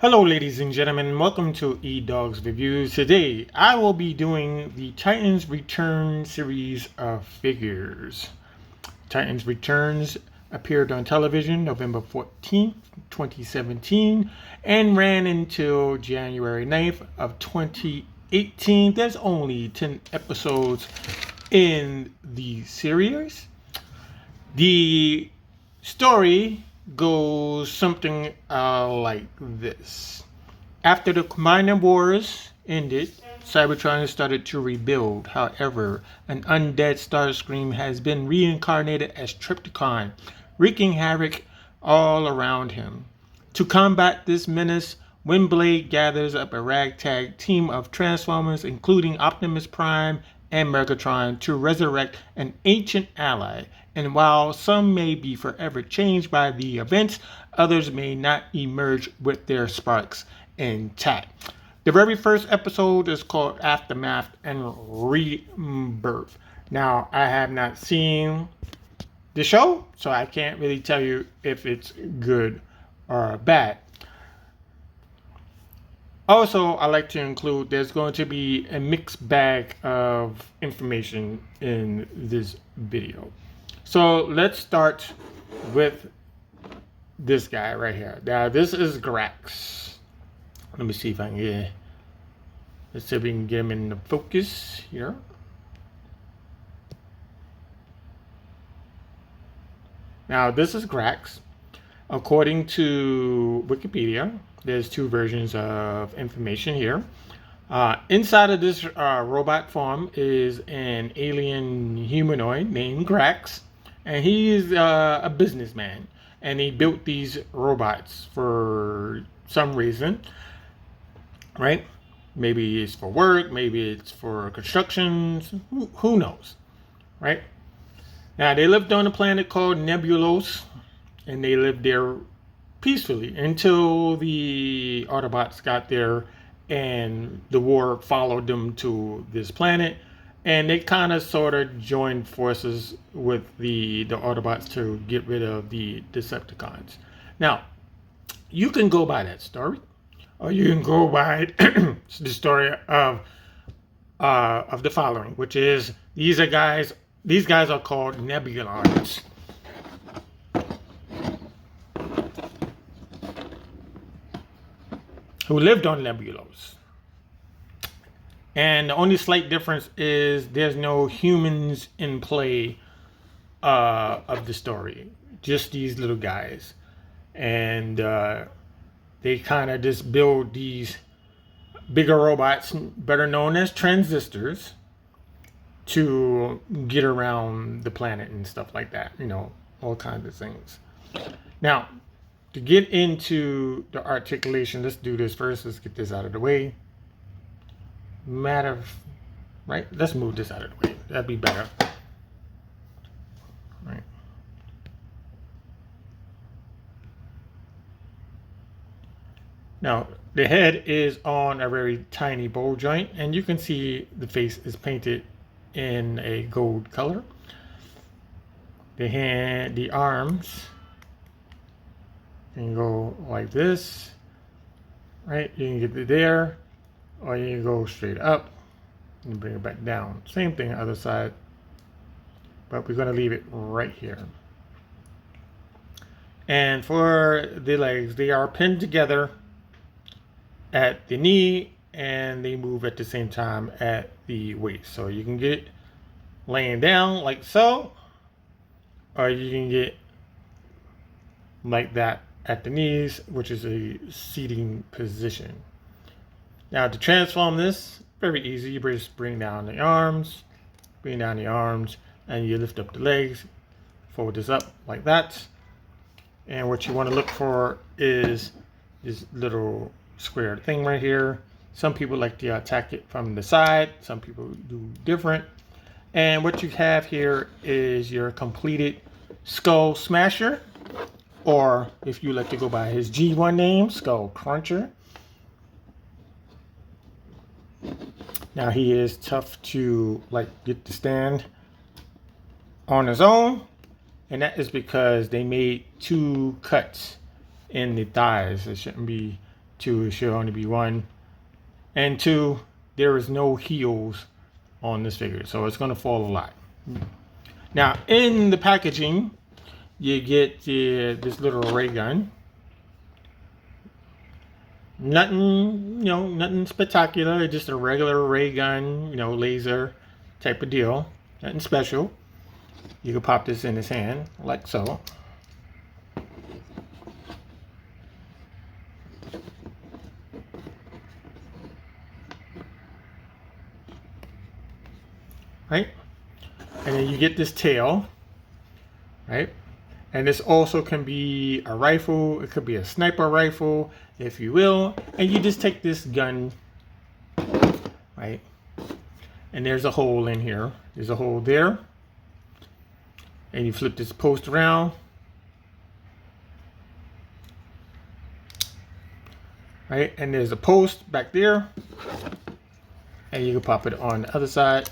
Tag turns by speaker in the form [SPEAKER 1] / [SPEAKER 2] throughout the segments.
[SPEAKER 1] Hello ladies and gentlemen, welcome to Edoggz Reviews. Today I will be doing the Titans Return series of figures. Titans Returns appeared on television November 14th, 2017 and ran until January 9th of 2018. There's only 10 episodes in the series. The story goes something like this. After the Combined Wars ended, Cybertron started to rebuild. However, an undead Starscream has been reincarnated as Trypticon, wreaking havoc all around him. To combat this menace, Windblade gathers up a ragtag team of Transformers, including Optimus Prime and Megatron, to resurrect an ancient ally. And while some may be forever changed by the events, others may not emerge with their sparks intact. The very first episode is called Aftermath and Rebirth. Now, I have not seen the show, so I can't really tell you if it's good or bad. Also, I like to include there's going to be a mixed bag of information in this video. So let's start with this guy right here. Now this is Grax. Let me see if I can get, let's see if we can get him in the focus here. Now this is Grax. According to Wikipedia, there's two versions of information here. Inside of this robot form is an alien humanoid named Grax. And he is a businessman, and he built these robots for some reason, right? Maybe it's for work, maybe it's for constructions, who knows, right? Now, they lived on a planet called Nebulos, and they lived there peacefully until the Autobots got there, and the war followed them to this planet. And they kind of sort of joined forces with the Autobots to get rid of the Decepticons. Now, you can go by that story, or you can go by the story of the following, which is these guys are called Nebuloids. Who lived on Nebulos. And the only slight difference is there's no humans in play of the story. Just these little guys. And they kind of just build these bigger robots, better known as transistors, to get around the planet and stuff like that. You know, all kinds of things. Now, to get into the articulation, let's do this first. Let's get this out of the way. Right? Let's move this out of the way. That'd be better. Right. Now, the head is on a very tiny bowl joint, and you can see the face is painted in a gold color. The arms can go like this, right? You can get it there. Or you can go straight up and bring it back down. Same thing other side, but we're going to leave it right here. And for the legs, they are pinned together at the knee, and they move at the same time at the waist. So you can get laying down like so, or you can get like that at the knees, which is a seating position. Now, to transform this, very easy. You just bring down the arms, and you lift up the legs, fold this up like that. And what you want to look for is this little square thing right here. Some people like to attack it from the side. Some people do different. And what you have here is your completed Skullsmasher, or if you like to go by his G1 name, Skullcrusher. Now he is tough to get to stand on his own, and that is because they made two cuts in the thighs. It shouldn't be 2, it should only be 1. And 2, there is no heels on this figure, so it's going to fall a lot. Now, in the packaging, you get this little ray gun. Nothing, nothing spectacular. Just a regular ray gun, laser type of deal. Nothing special. You can pop this in his hand, like so. Right? And then you get this tail, right? And this also can be a rifle. It could be a sniper rifle, if you will. And you just take this gun, right? And there's a hole in here. There's a hole there. And you flip this post around. Right? And there's a post back there. And you can pop it on the other side.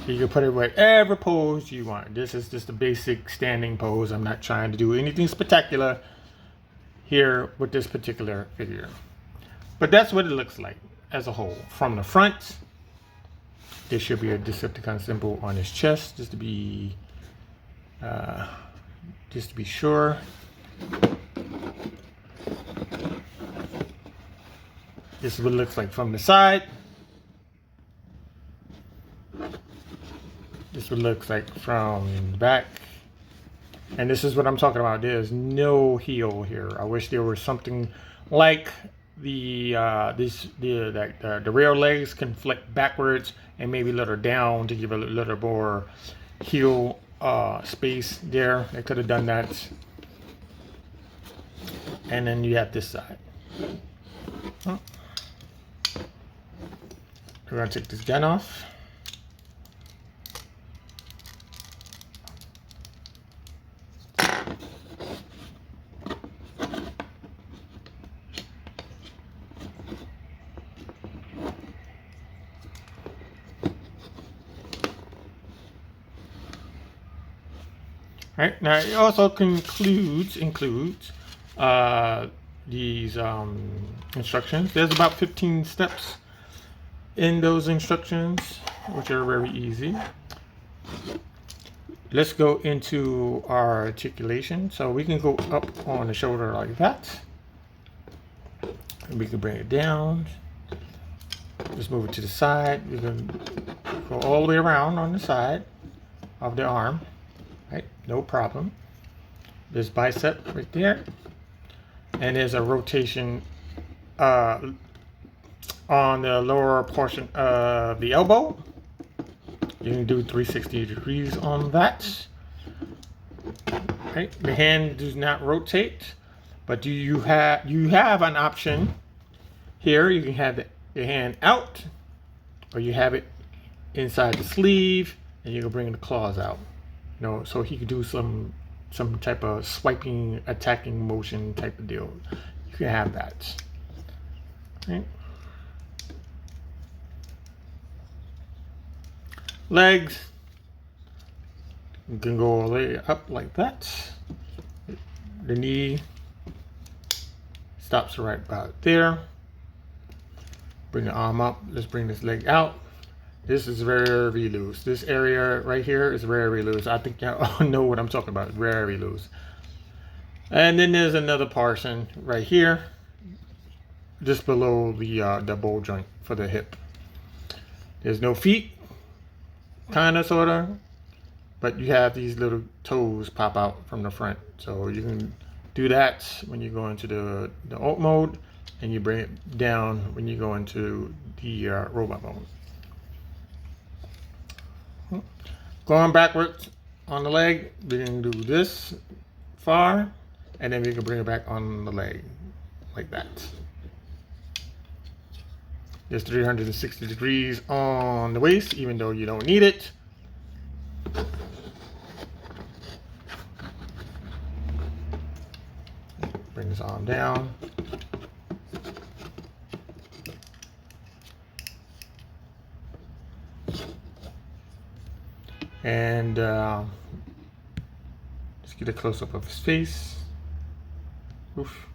[SPEAKER 1] You can put it whatever pose you want. This is just a basic standing pose. I'm not trying to do anything spectacular here with this particular figure. But that's what it looks like as a whole. From the front, there should be a Decepticon symbol on his chest, just to be sure. This is what it looks like from the side. This is what it looks like from the back. And this is what I'm talking about. There's no heel here. I wish there was something like the rear legs can flick backwards and maybe let her down to give a little more heel space there. They could have done that. And then you have this side. We're going to take this gun off. Right, now it also includes these instructions. There's about 15 steps in those instructions, which are very easy. Let's go into our articulation. So we can go up on the shoulder like that. And we can bring it down. Just move it to the side. We can go all the way around on the side of the arm. Right, no problem. There's bicep right there. And there's a rotation on the lower portion of the elbow. You can do 360 degrees on that. Right, the hand does not rotate, but you have an option here. You can have the hand out, or you have it inside the sleeve, and you can bring the claws out. So he could do some type of swiping, attacking motion type of deal. You can have that. Right. Legs, you can go all the way up like that. The knee stops right about there. Bring the arm up. Let's bring this leg out. This is very loose. This area right here is very loose. I think y'all know what I'm talking about. Very loose. And then there's another portion right here, just below the ball joint for the hip. There's no feet, kind of, sort of, but you have these little toes pop out from the front. So you can do that when you go into the alt mode, and you bring it down when you go into the robot mode. Going backwards on the leg, we can do this far, and then we can bring it back on the leg like that. There's 360 degrees on the waist, even though you don't need it. Bring this arm down. And let's get a close-up of his face. Oof.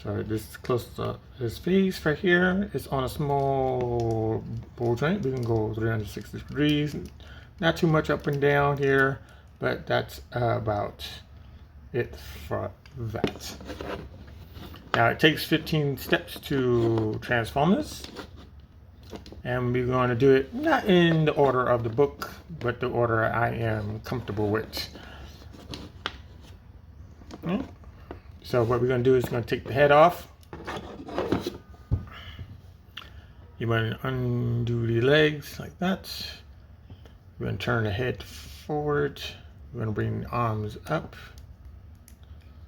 [SPEAKER 1] So this close up his face right here. It's on a small bowl joint. We can go 360 degrees. Not too much up and down here, but that's about it for that. Now it takes 15 steps to transform this. And we're going to do it not in the order of the book, but the order I am comfortable with. Okay. So what we're going to do is going to take the head off. You want to undo the legs like that. We're going to turn the head forward. We're going to bring the arms up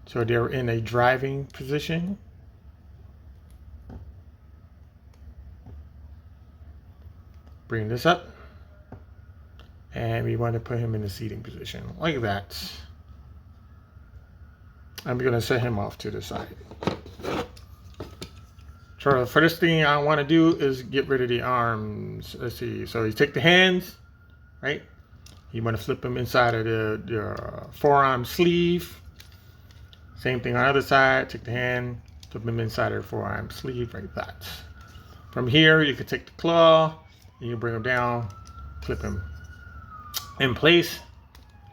[SPEAKER 1] so they're in a driving position. Bring this up. And we want to put him in the seating position like that. I'm going to set him off to the side. So the first thing I want to do is get rid of the arms. Let's see. So you take the hands, right? You want to flip them inside of the forearm sleeve. Same thing on the other side. Take the hand, flip them inside of the forearm sleeve like that. From here, you can take the claw, and you bring them down, clip them in place,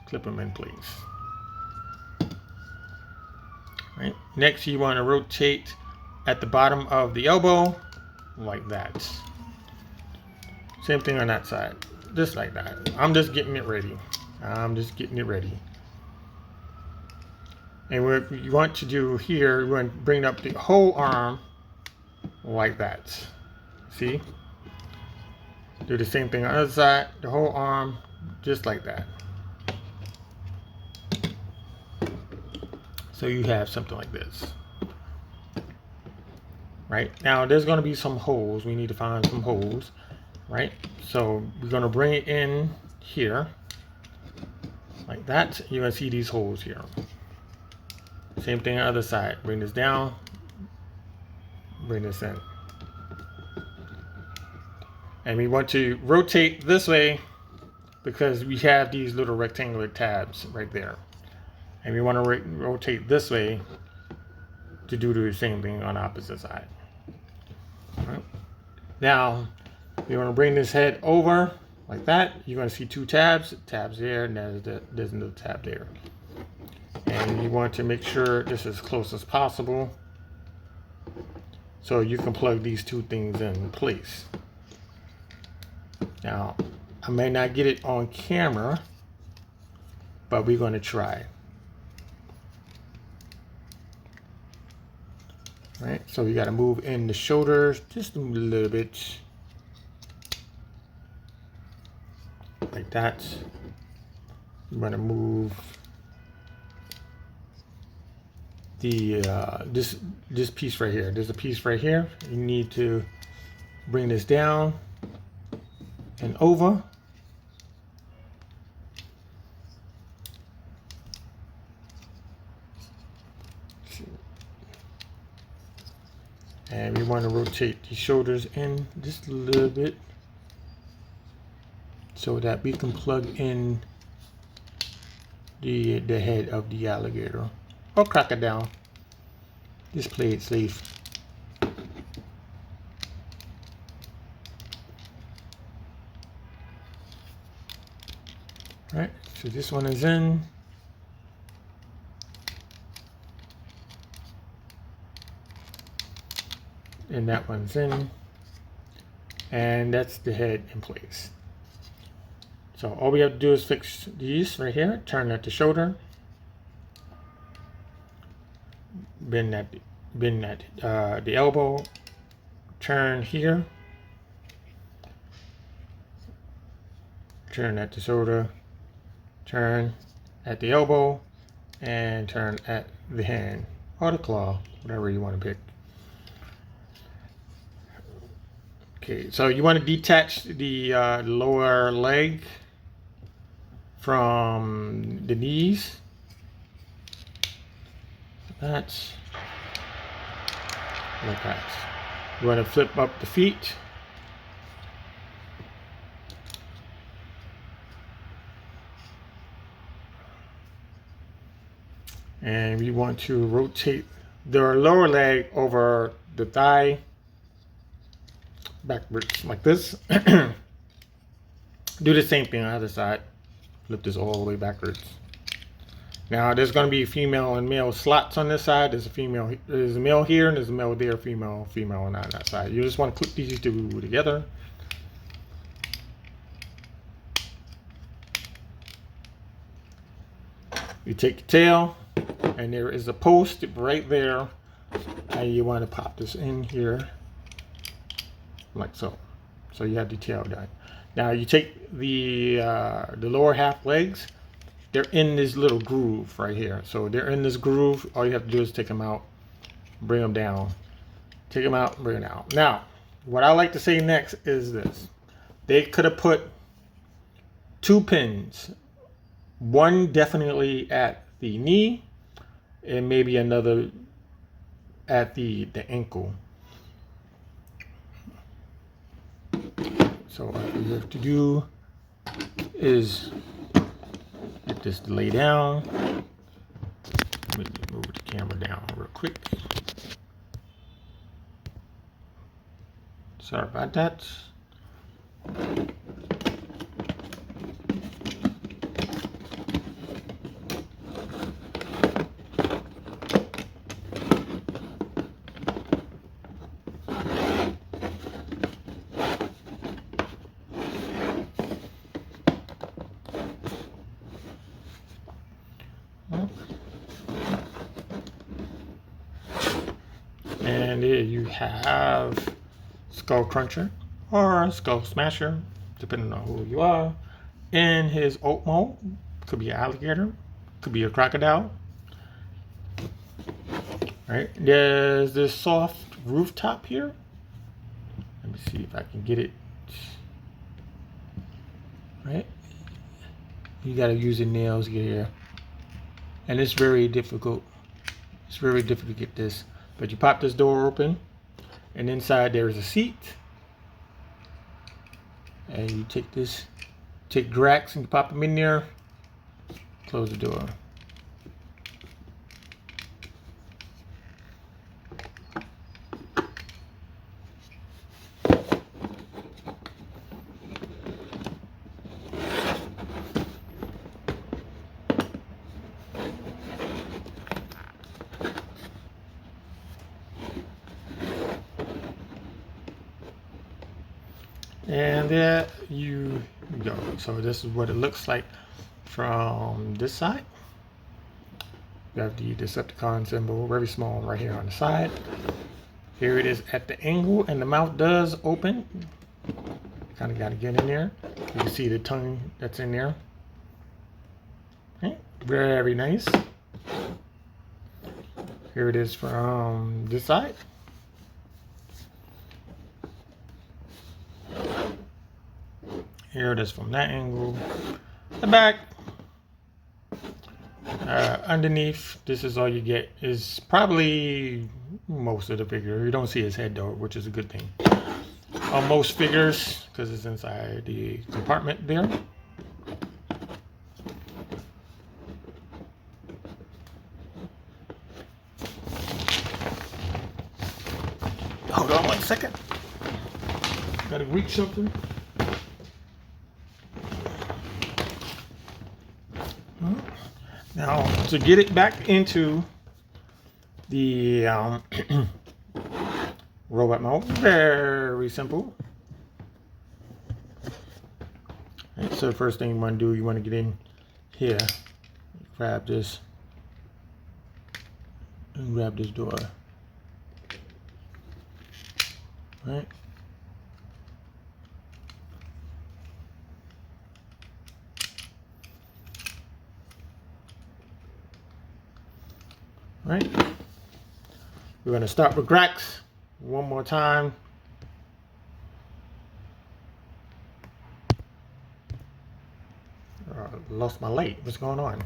[SPEAKER 1] clip them in place. Right. Next, you want to rotate at the bottom of the elbow like that. Same thing on that side, just like that. I'm just getting it ready. I'm just getting it ready. And what you want to do here, you want to bring up the whole arm like that. See? Do the same thing on the other side, the whole arm, just like that. So you have something like this. Right? Now there's going to be some holes. We need to find some holes. Right? So we're going to bring it in here. Like that. You're going to see these holes here. Same thing on the other side. Bring this down. Bring this in. And we want to rotate this way because we have these little rectangular tabs right there. And we want to rotate this way to do the same thing on the opposite side. Right. Now, we want to bring this head over like that. You're going to see two tabs. Tabs there, and there's another tab there. And you want to make sure this is as close as possible so you can plug these two things in place. Now, I may not get it on camera, but we're going to try. Right, so you got to move in the shoulders just a little bit, like that. You want to move the this piece right here. There's a piece right here. You need to bring this down and over. And we want to rotate the shoulders in just a little bit so that we can plug in the head of the alligator or crocodile. Just play it safe. All right, so this one is in. And that one's in, and that's the head in place. So all we have to do is fix these right here, turn at the shoulder, bend at the elbow, turn here, turn at the shoulder, turn at the elbow, and turn at the hand or the claw, whatever you want to pick. Okay, so you want to detach the lower leg from the knees. That's like that. You want to flip up the feet. And we want to rotate the lower leg over the thigh backwards like this. Do the same thing on the other side. Flip this all the way backwards. Now there's going to be female and male slots on this side. There's a male here, and there's a male there, female on that side. You just want to clip these two together. You take the tail, and there is a post right there, and you want to pop this in here like so. So you have the tail done. Now you take the lower half legs. They're in this little groove right here. So they're in this groove. All you have to do is take them out, bring them down. Take them out, bring them down. Now, what I like to say next is this. They could have put 2 pins. One definitely at the knee, and maybe another at the ankle. So what you have to do is get this to lay down. Let me move the camera down real quick. Sorry about that. And there you have Skullcrusher or Skullsmasher, depending on who you are. In his oat mode, could be an alligator, could be a crocodile. Right, there's this soft rooftop here. Let me see if I can get it. Right, you got to use your nails here, and it's very difficult. It's very difficult to get this. But you pop this door open, and inside there is a seat. And you take Grax and you pop them in there. Close the door. And there you go. So this is what it looks like from this side. You have the Decepticon symbol, very small right here on the side. Here it is at the angle, and the mouth does open. Kind of got to get in there. You can see the tongue that's in there. Okay. Very nice. Here it is from this side. Here it is from that angle. The back. Underneath, this is all you get. Is probably most of the figure. You don't see his head though, which is a good thing. On most figures, because it's inside the compartment there. Hold on 1 second. Gotta reach something. Now, to get it back into the robot mode, very simple. Right, so the first thing you want to do, you want to get in here, grab this, and grab this door. Right. Right. We're going to start with Grax one more time. Lost my light. What's going on?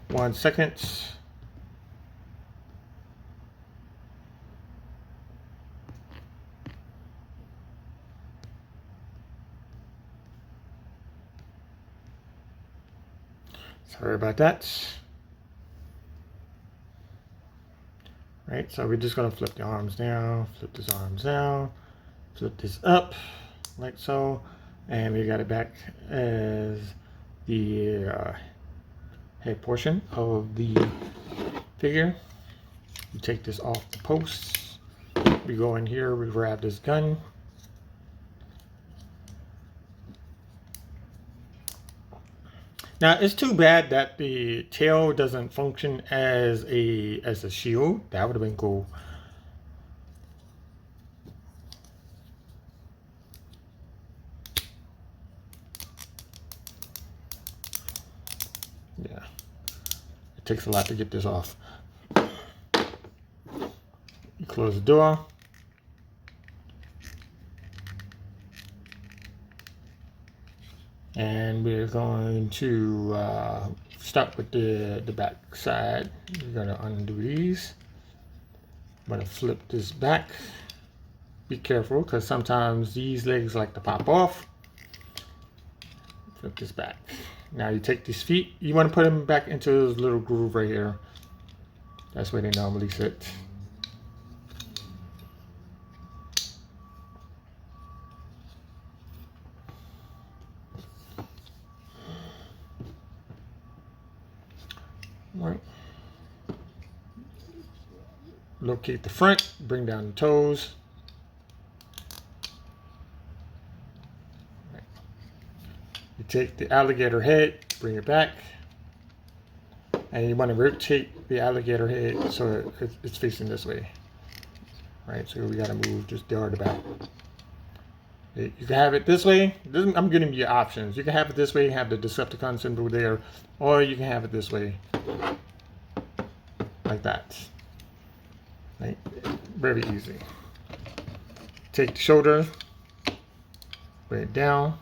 [SPEAKER 1] 1 second. Sorry about that. Right, so we're just gonna flip the arms down, flip this arms down, flip this up, like so, and we got it back as the head portion of the figure. You take this off the posts. We go in here, we grab this gun. Now it's too bad that the tail doesn't function as a shield. That would have been cool. Yeah, it takes a lot to get this off. You close the door. And we're going to start with the back side. We're going to undo these. I'm going to flip this back. Be careful because sometimes these legs like to pop off. Flip this back. Now you take these feet. You want to put them back into this little groove right here. That's where they normally sit. Right. Locate the front, bring down the toes. Right. You take the alligator head, bring it back, and you want to rotate the alligator head so it's facing this way. Right, so we got to move this door to the back. You can have it this way. I'm giving you options. You can have it this way, have the Decepticon symbol there, or you can have it this way. Like that. Right? Very easy. Take the shoulder, bring it down.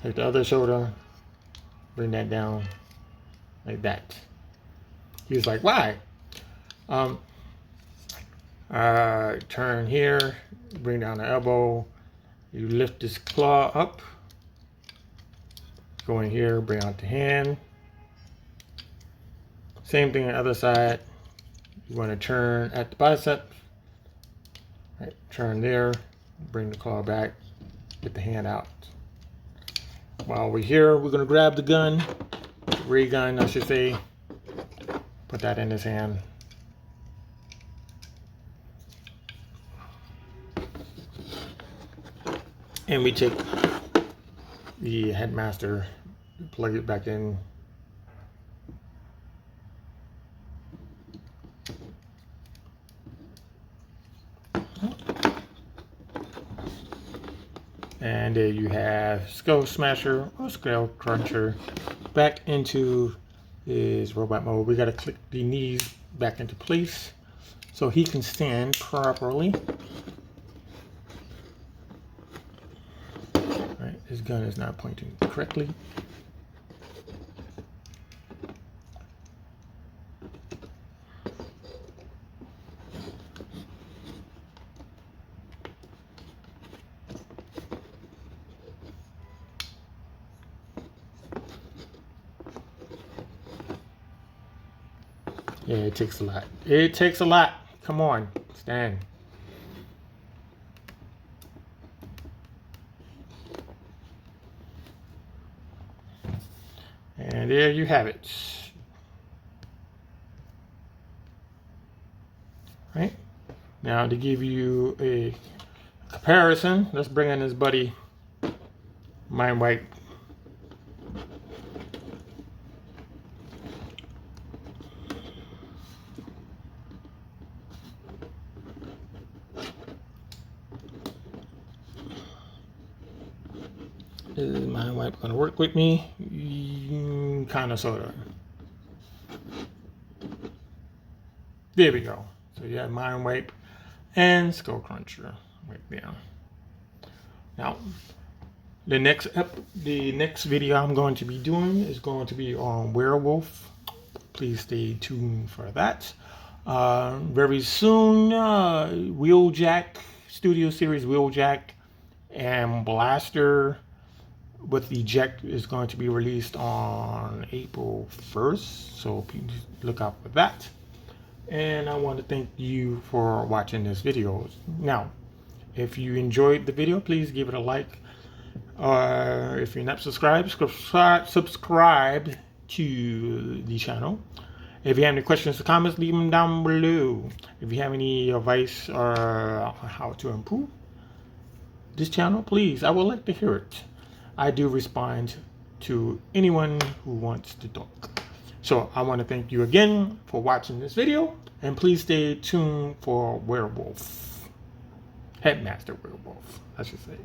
[SPEAKER 1] Take the other shoulder, bring that down, like that. He's like, why? Turn here, bring down the elbow. You lift this claw up. Go in here, bring out the hand. Same thing on the other side. You want to turn at the bicep. Right, turn there, bring the claw back, get the hand out. While we're here, we're going to grab the gun, ray gun, I should say. Put that in his hand. And we take the headmaster, plug it back in. And there you have Skullsmasher or Skullcrusher back into his robot mode. We got to click the knees back into place so he can stand properly. Right, his gun is not pointing correctly. Yeah, it takes a lot. It takes a lot. Come on, stand. And there you have it. Right? Now to give you a comparison, let's bring in his buddy, Mind Wipe. Is Mind Wipe going to work with me? Kind of, sort of. There we go. So you have Mind Wipe and Skullcrusher right there. Now, the next video I'm going to be doing is going to be on Werewolf. Please stay tuned for that. Very soon, Wheeljack, Studio Series Wheeljack and Blaster with Eject is going to be released on April 1st, so please look out for that. And I want to thank you for watching this video. Now, if you enjoyed the video, please give it a like. If you're not subscribed, subscribe to the channel. If you have any questions or comments, leave them down below. If you have any advice or how to improve this channel, please, I would like to hear it. I do respond to anyone who wants to talk. So I want to thank you again for watching this video, and please stay tuned for Werewolf, Headmaster Werewolf, I should say.